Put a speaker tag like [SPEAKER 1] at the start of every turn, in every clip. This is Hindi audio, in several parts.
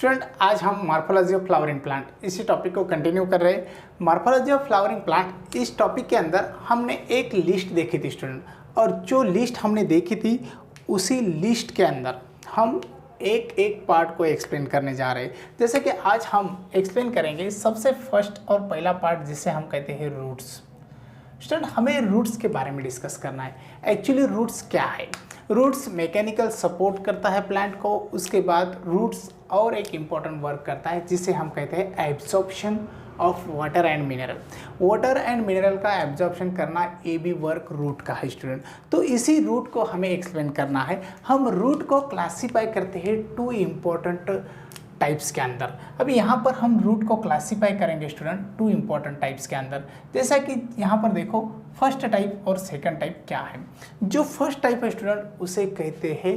[SPEAKER 1] स्टूडेंट, आज हम मॉर्फोलॉजी ऑफ फ्लावरिंग प्लांट इसी टॉपिक को कंटिन्यू कर रहे हैं। मॉर्फोलॉजी ऑफ फ्लावरिंग प्लांट इस टॉपिक के अंदर हमने एक लिस्ट देखी थी स्टूडेंट, और जो लिस्ट हमने देखी थी उसी लिस्ट के अंदर हम एक एक पार्ट को एक्सप्लेन करने जा रहे हैं। जैसे कि आज हम एक्सप्लेन करेंगे सबसे फर्स्ट और पहला पार्ट जिसे हम कहते हैं रूट्स। स्टूडेंट, हमें रूट्स के बारे में डिस्कस करना है। एक्चुअली रूट्स क्या है? रूट्स मैकेनिकल सपोर्ट करता है प्लांट को। उसके बाद रूट्स और एक इम्पॉर्टेंट वर्क करता है जिसे हम कहते हैं absorption of water and mineral. Water and mineral का एब्जॉर्प्शन करना ये भी वर्क रूट का है स्टूडेंट। तो इसी रूट को हमें एक्सप्लेन करना है। हम रूट को क्लासीफाई करते हैं टू इम्पोर्टेंट टाइप्स के अंदर। अभी यहाँ पर हम रूट को क्लासीफाई करेंगे स्टूडेंट टू इम्पोर्टेंट टाइप्स के अंदर। जैसा कि यहाँ पर देखो फर्स्ट टाइप और सेकंड टाइप क्या है। जो फर्स्ट टाइप है स्टूडेंट उसे कहते हैं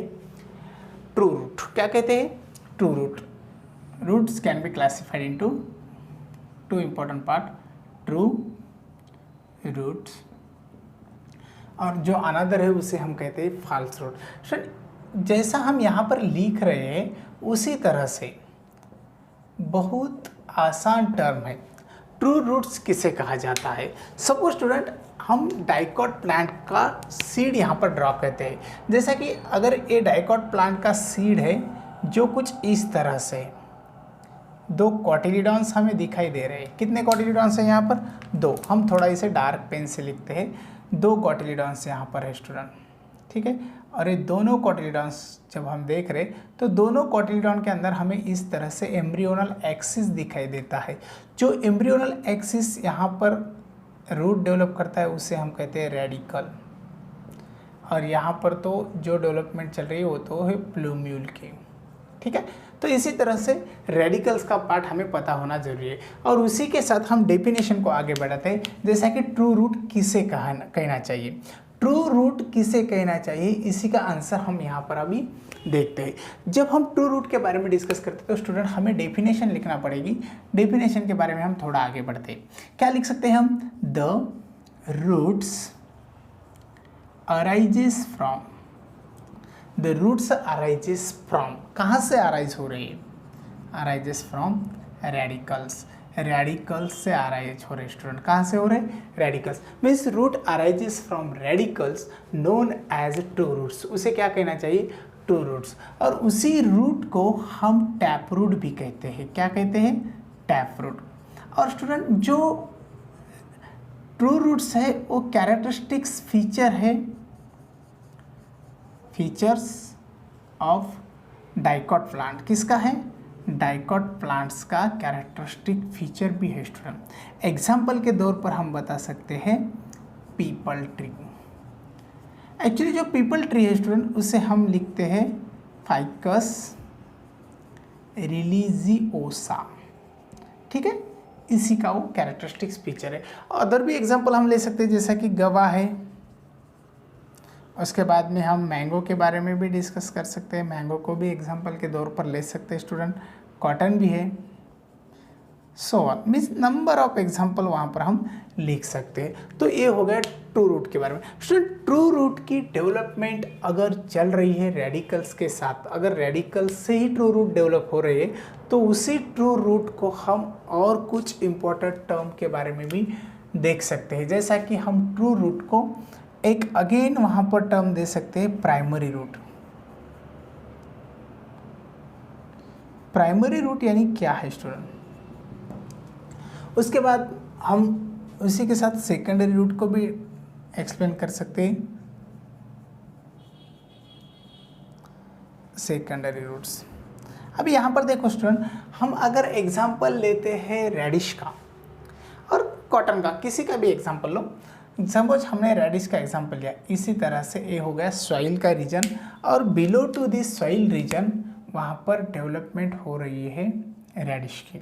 [SPEAKER 1] ट्रू रूट। क्या कहते हैं? True root. Roots can be classified into two important part, true roots, और जो अनदर है उसे हम कहते हैं फॉल्स रूट। स्टूडेंट, जैसा हम यहाँ पर लिख रहे हैं उसी तरह से बहुत आसान टर्म है। ट्रू रूट्स किसे कहा जाता है? सपोज स्टूडेंट, हम डाइकॉट प्लांट का सीड यहाँ पर ड्रॉ करते हैं। जैसा कि अगर ये डाइकॉट प्लांट का सीड है जो कुछ इस तरह से, दो कॉटिलीडॉन्स हमें दिखाई दे रहे हैं। कितने कॉटिलीडॉन्स हैं यहाँ पर? दो। हम थोड़ा इसे डार्क पेन से लिखते हैं। दो कॉटिलीडॉन्स यहाँ पर है स्टूडेंट, ठीक है। और ये दोनों कॉटिलीडॉन्स जब हम देख रहे तो दोनों कॉटिलीडॉन के अंदर हमें इस तरह से एम्ब्रियोनल एक्सिस दिखाई देता है। जो एम्ब्रियोनल एक्सिस यहाँ पर रूट डेवलप करता है उसे हम कहते हैं रेडिकल। और यहाँ पर तो जो डेवलपमेंट चल रही है वो तो है प्लूम्यूल की, ठीक है। तो इसी तरह से रेडिकल्स का पार्ट हमें पता होना जरूरी है। और उसी के साथ हम डेफिनेशन को आगे बढ़ाते हैं। जैसा कि ट्रू रूट किसे कहना चाहिए, ट्रू रूट किसे कहना चाहिए, इसी का आंसर हम यहाँ पर अभी देखते हैं। जब हम ट्रू रूट के बारे में डिस्कस करते हैं तो स्टूडेंट हमें डेफिनेशन लिखना पड़ेगी। डेफिनेशन के बारे में हम थोड़ा आगे बढ़ते हैं। क्या लिख सकते हैं हम? The roots arises from, the roots arises from, कहाँ से अराइज हो रही है? Arises from radicals. रेडिकल्स से अराइज हो रहे स्टूडेंट। कहाँ से हो रहे? Radicals. Means root arises from radicals known as true roots. उसे क्या कहना चाहिए? True roots. और उसी रूट को हम टैप रूट भी कहते हैं। क्या कहते हैं? Tap root. और स्टूडेंट, जो ट्रू रूट्स है वो कैरेक्टरिस्टिक्स फीचर है, फीचर्स ऑफ डाइकॉट प्लांट। किसका है? डाइकॉट प्लांट्स का कैरेक्टरिस्टिक फीचर भी है स्टूडेंट। एग्जाम्पल के तौर पर हम बता सकते हैं पीपल ट्री। एक्चुअली जो पीपल ट्री है स्टूडेंट उसे हम लिखते हैं फाइकस रिलीजियोसा, ठीक है। इसी का वो कैरेक्टरिस्टिक्स फीचर है। अदर भी एग्जाम्पल हम ले सकते हैं जैसा कि गवा है। उसके बाद में हम मैंगो के बारे में भी डिस्कस कर सकते हैं। मैंगो को भी एग्जाम्पल के तौर पर ले सकते हैं स्टूडेंट। कॉटन भी है। So means number of example वहाँ पर हम लिख सकते हैं। तो ये हो गया ट्रू रूट के बारे में। स्टूडेंट, ट्रू रूट की डेवलपमेंट अगर चल रही है रेडिकल्स के साथ, अगर रेडिकल्स से ही ट्रू रूट डेवलप हो रही है तो उसी ट्रू रूट को हम और कुछ इम्पोर्टेंट टर्म के बारे में भी देख सकते हैं। जैसा कि हम ट्रू रूट को एक अगेन वहाँ पर टर्म दे सकते हैं प्राइमरी रूट। प्राइमरी रूट यानी क्या है स्टूडेंट? उसके बाद हम उसी के साथ सेकेंडरी रूट को भी एक्सप्लेन कर सकते हैं। Secondary roots. अभी यहाँ पर देखो स्टूडेंट, हम अगर एग्जाम्पल लेते हैं रेडिश का और कॉटन का, किसी का भी एग्जाम्पल लो। सपोज हमने रेडिश का एग्जाम्पल लिया। इसी तरह से ये हो गया सॉइल का रीजन, और below to this soil region वहाँ पर डेवलपमेंट हो रही है रेडिश की।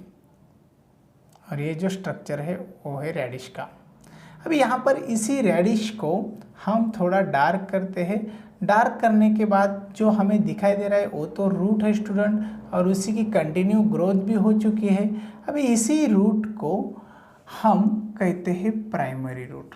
[SPEAKER 1] और ये जो स्ट्रक्चर है वो है रेडिश का। अभी यहाँ पर इसी रेडिश को हम थोड़ा डार्क करते हैं। डार्क करने के बाद जो हमें दिखाई दे रहा है वो तो रूट है स्टूडेंट, और उसी की कंटिन्यू ग्रोथ भी हो चुकी है। अभी इसी रूट को हम कहते हैं प्राइमरी रूट,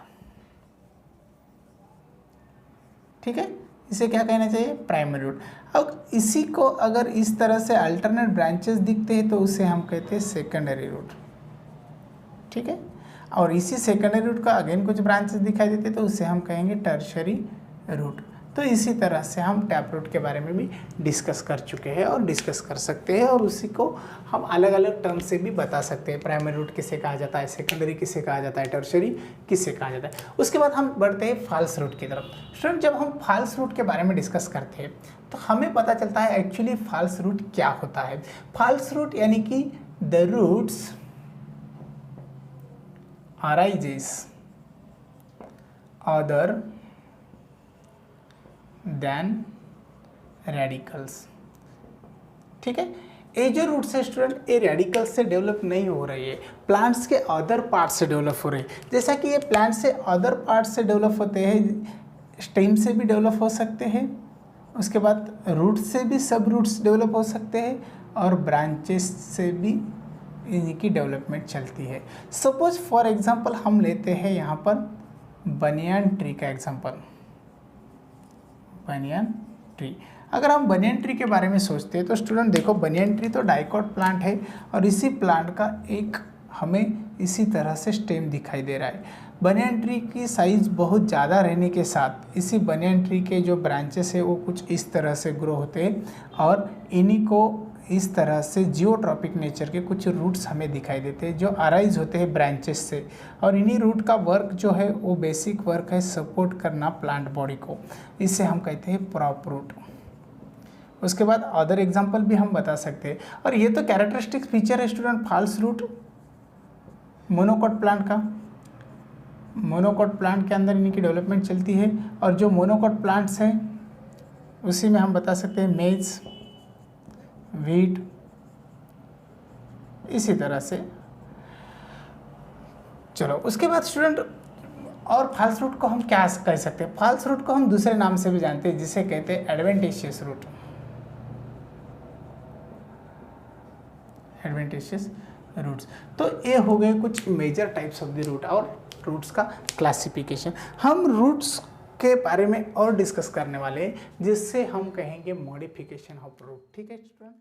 [SPEAKER 1] ठीक है। इसे क्या कहना चाहिए, प्राइमरी रूट। अब इसी को अगर इस तरह से अल्टरनेट ब्रांचेस दिखते हैं तो उसे हम कहते हैं सेकेंडरी रूट, ठीक है। और इसी सेकेंडरी रूट का अगेन कुछ ब्रांचेस दिखाई देते तो उसे हम कहेंगे टर्शरी रूट। तो इसी तरह से हम टैप रूट के बारे में भी डिस्कस कर चुके हैं और डिस्कस कर सकते हैं, और उसी को हम अलग अलग टर्म से भी बता सकते हैं। प्राइमरी रूट किसे कहा जाता है, सेकेंडरी किसे कहा जाता है, टर्शरी किसे कहा जाता है। उसके बाद हम बढ़ते हैं फॉल्स रूट की तरफ। स्टूडेंट, जब हम फॉल्स रूट के बारे में डिस्कस करते हैं तो हमें पता चलता है एक्चुअली फॉल्स रूट क्या होता है। फॉल्स रूट यानी कि the roots arises other than radicals, ठीक है। ये जो रूट्स है स्टूडेंट, ये रेडिकल्स से डेवलप नहीं हो रही है, प्लांट्स के अदर पार्ट से डेवलप हो रही है। जैसा कि ये प्लांट से अदर पार्ट से डेवलप होते हैं, स्टेम से भी डेवलप हो सकते हैं, उसके बाद रूट से भी सब रूट्स डेवलप हो सकते हैं, और ब्रांचेस से भी इनकी डेवलपमेंट चलती है। सपोज फॉर एग्जांपल हम लेते हैं यहाँ पर बनियान ट्री का एग्जांपल। बनियान ट्री, अगर हम बनियान ट्री के बारे में सोचते हैं तो स्टूडेंट देखो, बनियान ट्री तो डाइकॉट प्लांट है, और इसी प्लांट का एक हमें इसी तरह से स्टेम दिखाई दे रहा है। बनियान ट्री की साइज़ बहुत ज़्यादा रहने के साथ इसी बनियान ट्री के जो ब्रांचेस है वो कुछ इस तरह से ग्रो होते हैं, और इन्हीं को इस तरह से जियोट्रॉपिक नेचर के कुछ रूट्स हमें दिखाई देते हैं जो अराइज होते हैं ब्रांचेस से, और इन्हीं रूट का वर्क जो है वो बेसिक वर्क है सपोर्ट करना प्लांट बॉडी को, इसे हम कहते हैं प्रॉप रूट। उसके बाद अदर एग्जांपल भी हम बता सकते हैं, और ये तो कैरेक्टरिस्टिक फीचर है student false root monocot plant का। मोनोकॉट प्लांट के अंदर इनकी डेवलपमेंट चलती है, और जो मोनोकॉट प्लांट्स हैं उसी में हम बता सकते हैं मेज, वीट, इसी तरह से। चलो उसके बाद स्टूडेंट, और फॉल्स रूट को हम क्या कह सकते हैं, फॉल्स रूट को हम दूसरे नाम से भी जानते हैं जिसे कहते हैं एडवेंटिशियस रूट। एडवेंटिशियस रूट्स, तो ये हो गए कुछ major types of the root और रूट्स का क्लासिफिकेशन। हम रूट्स के बारे में और डिस्कस करने वाले हैं जिससे हम कहेंगे मॉडिफिकेशन ऑफ रूट, ठीक है स्टूडेंट।